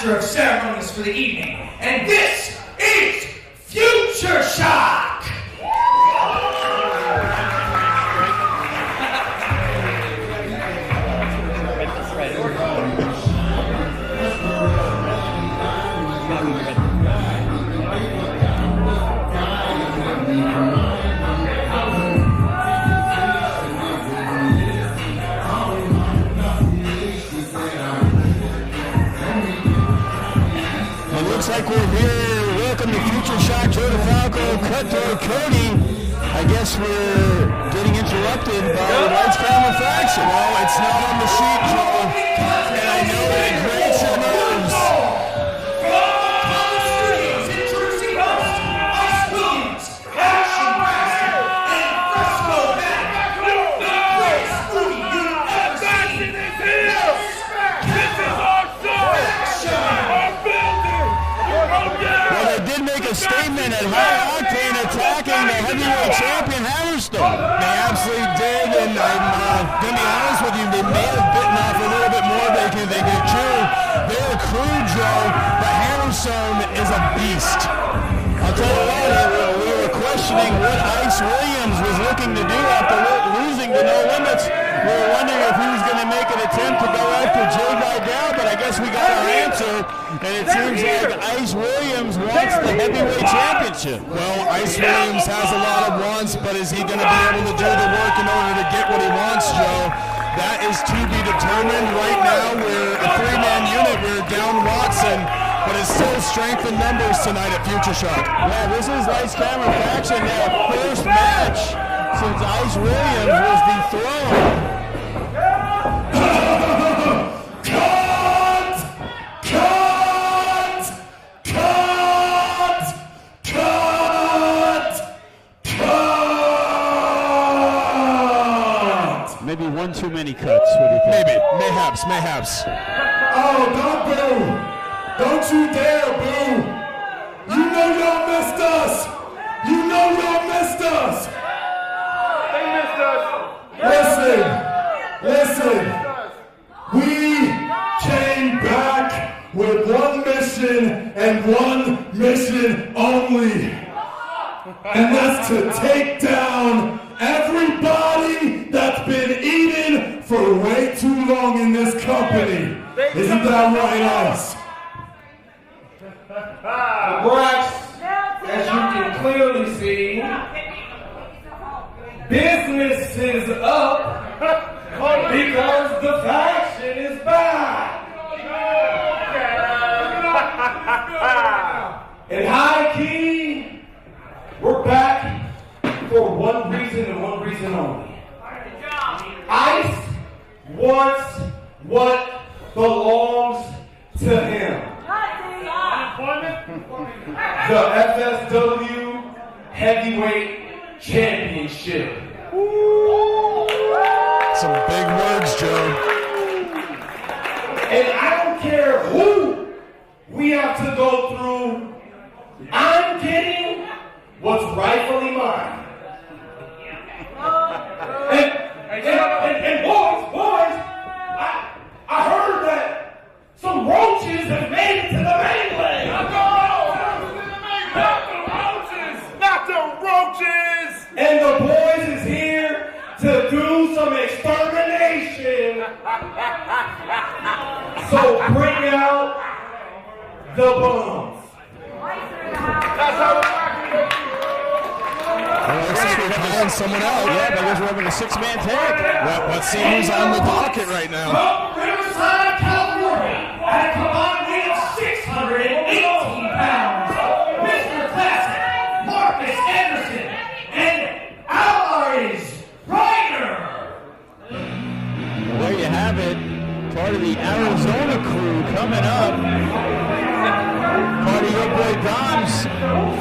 master of ceremonies for the evening, and this is Future Shock! Looks like we're here. Welcome to Future Shock. Joe DeFalco, Cutthroat Cody. I guess we're getting interrupted by the Lights Camera Faction. Well, it's not on the sheet, Joe. And I know that it grates your nerves. From the studios, introducing host, Ice Williams, Action Braxton, and FrescoMatic. The greatest movie you've ever seen. This is our show! Our building! Well, they did make a statement at High Octane attacking the heavyweight champion Hammerstone. They absolutely did, and I'm going to be honest with you, they may have bitten off a little bit more than they could chew. They're a crew, Joe, but Hammerstone is a beast. I'll tell you what, we were questioning what Ice Williams was looking to do after losing to No Limits. We were wondering if he was going to make an attempt to go after Jay Vidal, but I guess we got our answer, and it seems like Ice Williams wants the heavyweight championship. Well, Ice Williams has a lot of wants, but is he going to be able to do the work in order to get what he wants, Joe? That is to be determined. Right now, we're a three-man unit. We're down Watson, but it's still strength in numbers tonight at Future Shock. Yeah, this is Lights Camera Faction, their first match since Ice Williams was dethroned. Maybe one too many cuts. What do you think? Maybe, mayhaps. Oh, don't boo! Don't you dare boo! You know y'all missed us! You know y'all missed us! Listen! We came back with one mission and one mission only. And that's to take down everybody that's been eating for way too long in this company. Isn't that right, Ice? Brax, as you can clearly see, business is up because the faction is back. And high key, we're back for one reason and one reason only. Ice wants what belongs to him. The FSW Heavyweight Championship. Some big words, Joe. And I don't care who we have to go through, I'm getting what's rightfully mine. And boys, I heard that some roaches have made it to the mainland. Not the roaches! And the boys is here to do some extermination. So bring out the bombs. That's how we're rocking. Well, looks like we're calling someone out. Yeah, because we're having a six-man tag. Well, let's see who's on the docket right now. From Riverside, California, at a combined weight of 618 pounds, Mr. Classic, Marcus Anderson, and Alvarec Reiner. Well, there you have it. Part of the Arizona crew coming up. Part of your boy Dom's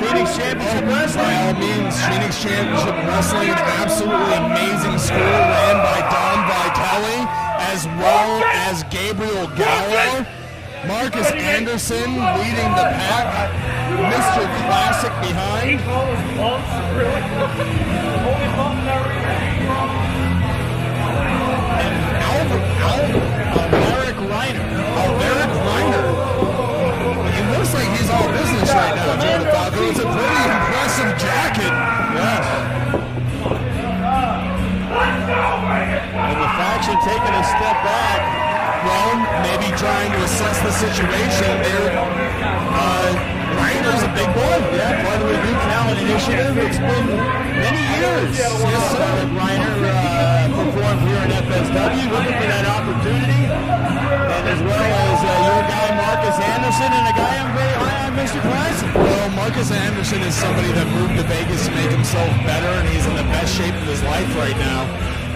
Phoenix Championship Wrestling. By all means, Phoenix Championship Wrestling, an absolutely amazing school ran by Don Vitale, as well as Gabriel Gallo. Marcus Anderson leading the pack. Mr. Classic behind. And Alvarec Reiner. a situation there. Reiner's a big boy. Yeah, part of the New Talent Initiative. It's been many years since Reiner performed here in FSW, looking for that opportunity. And as well as your guy, Marcus Anderson, and a guy I'm very high on, Mr. Classic. Well, Marcus Anderson is somebody that moved to Vegas to make himself better, and he's in the best shape of his life right now.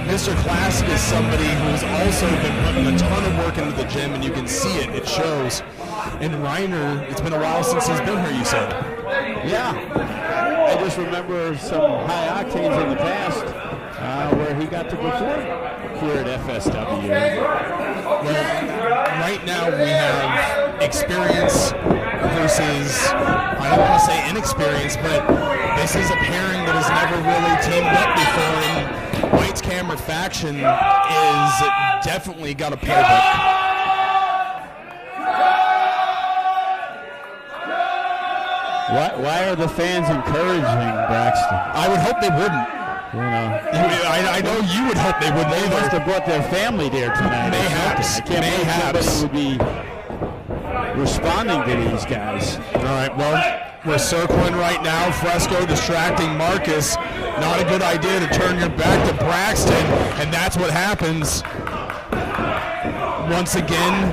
Mr. Classic is somebody who's also been putting a ton of work into the gym, and you can see it. It shows. And Reiner, it's been a while since he's been here, you said. Yeah. I just remember some high octanes in the past where he got to perform here at FSW. Well, right now we have experience versus, I don't want to say inexperience, but this is a pairing that has never really teamed up before, and White's Camera Faction is definitely got a playbook. Why are the fans encouraging Braxton? I would hope they wouldn't. You know, I know you would hope they wouldn't they either. must have brought their family there tonight. Mayhaps. I can't believe somebody would be responding to these guys. All right, well, we're circling right now. Fresco distracting Marcus. Not a good idea to turn your back to Braxton, and that's what happens. Once again,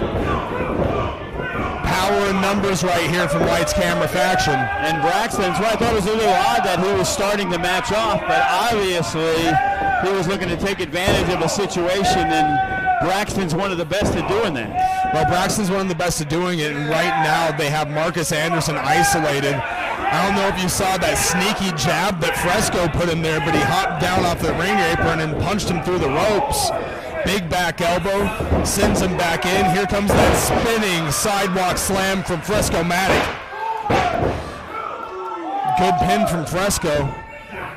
power and numbers right here from White's Camera Faction. And Braxton's why I thought it was a little odd that he was starting the match off, but obviously he was looking to take advantage of a situation, and Braxton's one of the best at doing that. Well, Braxton's one of the best at doing it, and right now they have Marcus Anderson isolated. I don't know if you saw that sneaky jab that Fresco put in there, but he hopped down off the ring apron and punched him through the ropes. Big back elbow, sends him back in. Here comes that spinning sidewalk slam from FrescoMatic. Good pin from Fresco.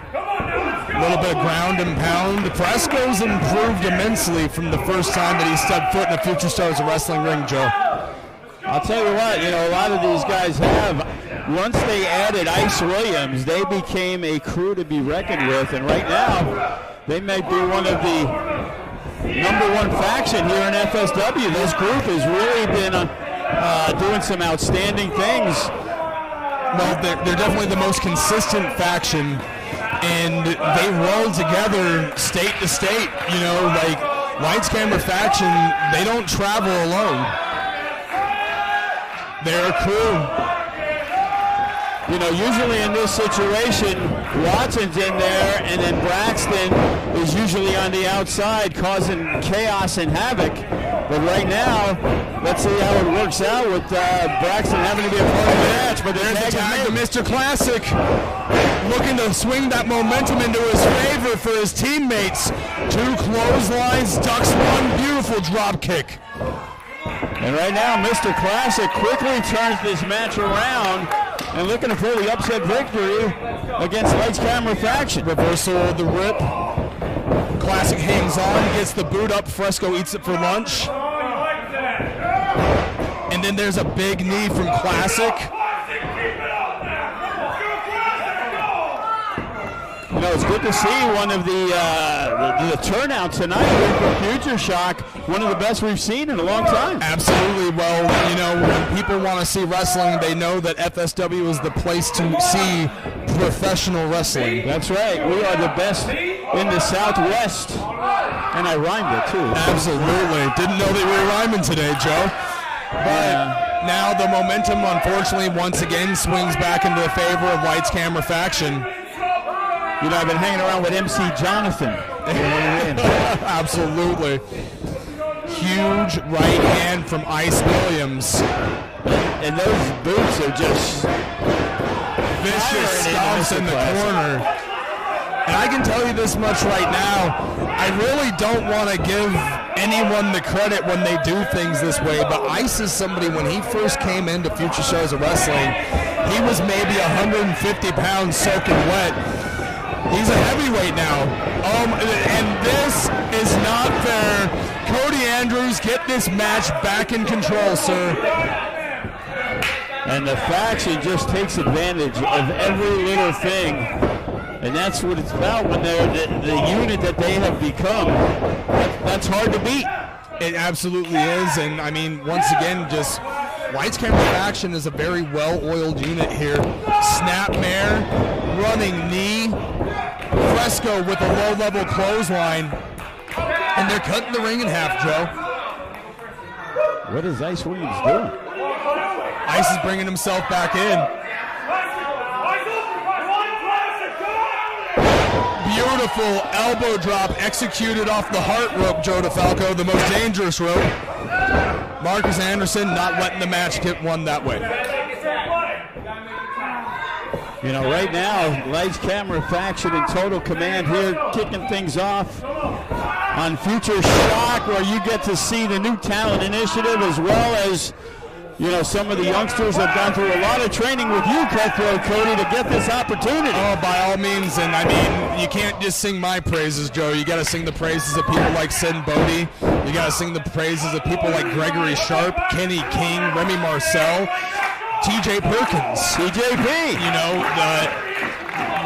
A little bit of ground and pound. Fresco's improved immensely from the first time that he stepped foot in the Future Stars of Wrestling ring, Joe. I'll tell you what, a lot of these guys have. Once they added Ice Williams, they became a crew to be reckoned with, and right now, they might be one of the number one faction here in FSW. This group has really been doing some outstanding things. Well, they're definitely the most consistent faction, and they roll together state to state. Like White's Camera Faction, they don't travel alone. They're a crew. Usually in this situation, Watson's in there, and then Braxton is usually on the outside causing chaos and havoc. But right now, let's see how it works out with Braxton having to be a part of the match. But there's the tag to Mr. Classic, looking to swing that momentum into his favor for his teammates. 2 clotheslines, ducks 1 beautiful drop kick. And right now, Mr. Classic quickly turns this match around and looking for the upset victory against White's Camera Faction. Reversal of the rip. Classic hangs on, gets the boot up. Fresco eats it for lunch. And then there's a big knee from Classic. It's good to see one of the turnout tonight here for Future Shock, one of the best we've seen in a long time. Absolutely. Well, when people want to see wrestling, they know that FSW is the place to see professional wrestling. That's right. We are the best in the Southwest. And I rhymed it, too. Absolutely. Didn't know they were rhyming today, Joe. But now the momentum, unfortunately, once again swings back into the favor of White's Camera Faction. I've been hanging around with MC Jonathan. Absolutely. Huge right hand from Ice Williams. And those boots are just vicious stomps in the corner. And I can tell you this much right now, I really don't want to give anyone the credit when they do things this way, but Ice is somebody, when he first came into Future Shows of Wrestling, he was maybe 150 pounds soaking wet. He's a heavyweight now. And this is not fair. Cody Andrews, get this match back in control, sir. And the faction just takes advantage of every little thing. And that's what it's about when they're the unit that they have become. That's hard to beat. It absolutely is. And, once again, just Lights Camera Faction is a very well-oiled unit here. Snapmare, running knee, Fresco with a low-level clothesline, and they're cutting the ring in half, Joe. What does Ice Williams do? Ice is bringing himself back in. Beautiful elbow drop executed off the heart rope, Joe DeFalco, the most dangerous rope. Marcus Anderson not letting the match get won that way. You know, right now, Lights Camera Faction in total command here, kicking things off on Future Shock, where you get to see the new talent initiative, as well as, you know, some of the youngsters have gone through a lot of training with you, Cutthroat Cody, to get this opportunity. Oh, by all means, and I mean, you can't just sing my praises, Joe. You got to sing the praises of people like Sid Bodie. You got to sing the praises of people like Gregory Sharp, Kenny King, Remy Marcel, TJ Perkins. TJP. You know,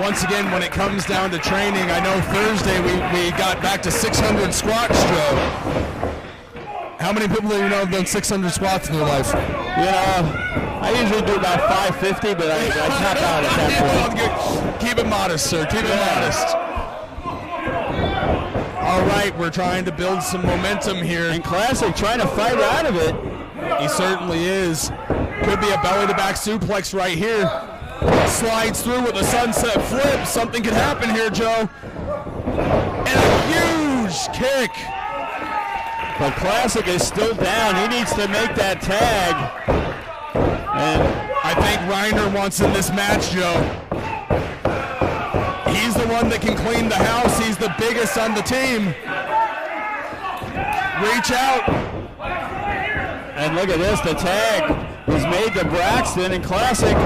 once again, when it comes down to training, I know Thursday we got back to 600 squats, Joe. How many people do you know have done 600 squats in their life? You know, I usually do about 550, but I tap out at that point. Keep it modest, sir. Keep it modest. All right, we're trying to build some momentum here. And Classic trying to fight out of it. He certainly is. Could be a belly-to-back suplex right here. Slides through with a sunset flip. Something could happen here, Joe. And a huge kick. But Classic is still down. He needs to make that tag. And I think Reiner wants in this match, Joe. He's the one that can clean the house. He's the biggest on the team. Reach out. And look at this. The tag was made to Braxton and Classic.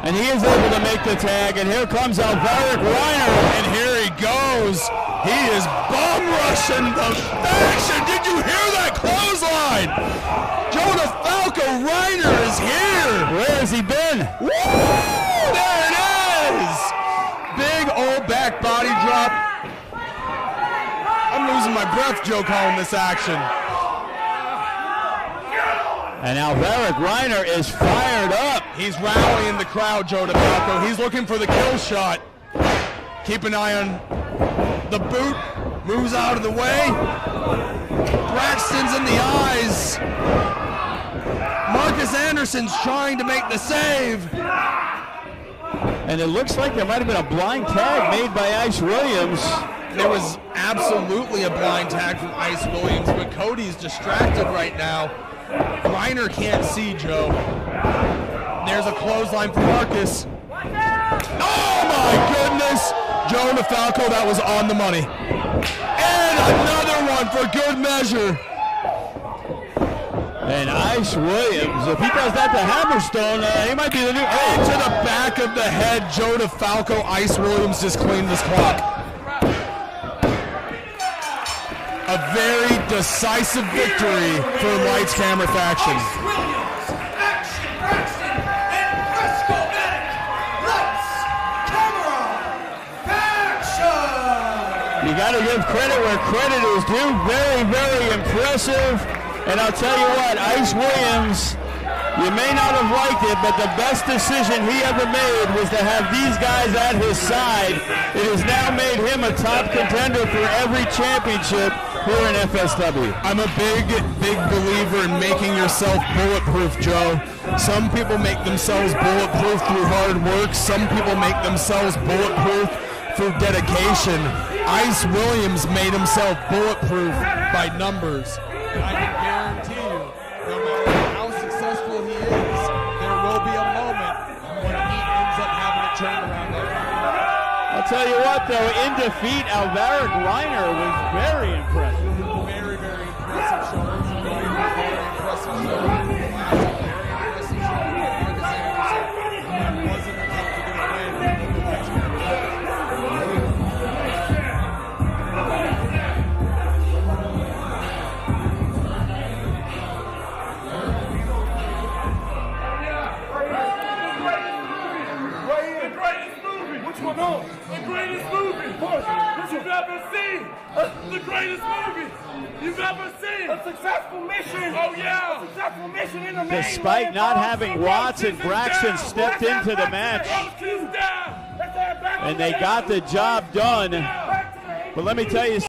And he is able to make the tag. And here comes Alvarec Reiner. And here he goes. He is bum rushing the faction. Did you hear that clothesline? Joe DeFalco Reiner is here. Where has he been? Woo! There it is. Big old back body drop. I'm losing my breath, Joe, calling this action. And Alvarec Reiner is fired up. He's rallying the crowd, Joe DeFalco. He's looking for the kill shot. Keep an eye on the boot. Moves out of the way. Braxton's in the eyes. Marcus Anderson's trying to make the save. And it looks like there might have been a blind tag made by Ice Williams. There was absolutely a blind tag from Ice Williams, but Cody's distracted right now. Reiner can't see, Joe. There's a clothesline for Marcus. Oh my goodness! Joe DeFalco, that was on the money. And another one for good measure. And Ice Williams, if he does that to Hammerstone, he might be the new... Oh, to the back of the head, Joe DeFalco. Ice Williams just cleaned his clock. A very decisive victory for Lights Camera Faction. Ice Williams, Action Braxton, and FrescoMatic. Lights, Camera, Faction. You got to give credit where credit is due. Very, very impressive. And I'll tell you what, Ice Williams, you may not have liked it, but the best decision he ever made was to have these guys at his side. It has now made him a top contender for every championship here in FSW. I'm a big believer in making yourself bulletproof, Joe. Some people make themselves bulletproof through hard work. Some people make themselves bulletproof through dedication. Ice Williams made himself bulletproof by numbers. And I can guarantee you, no matter how successful he is, there will be a moment when he ends up having it turned around. I'll tell you what, though, in defeat, Alvarec Reiner was very impressive. Very, very impressive shoulders. Very impressive shoulders. Very impressive shoulders. That wasn't enough to get a win. Which going on? The greatest movie you've ever seen. The greatest movie you've ever seen. A successful mission. Oh, yeah. A successful mission in the Mainland. Despite not having Watts and Braxton stepped into the match, and they got the job done. But let me tell you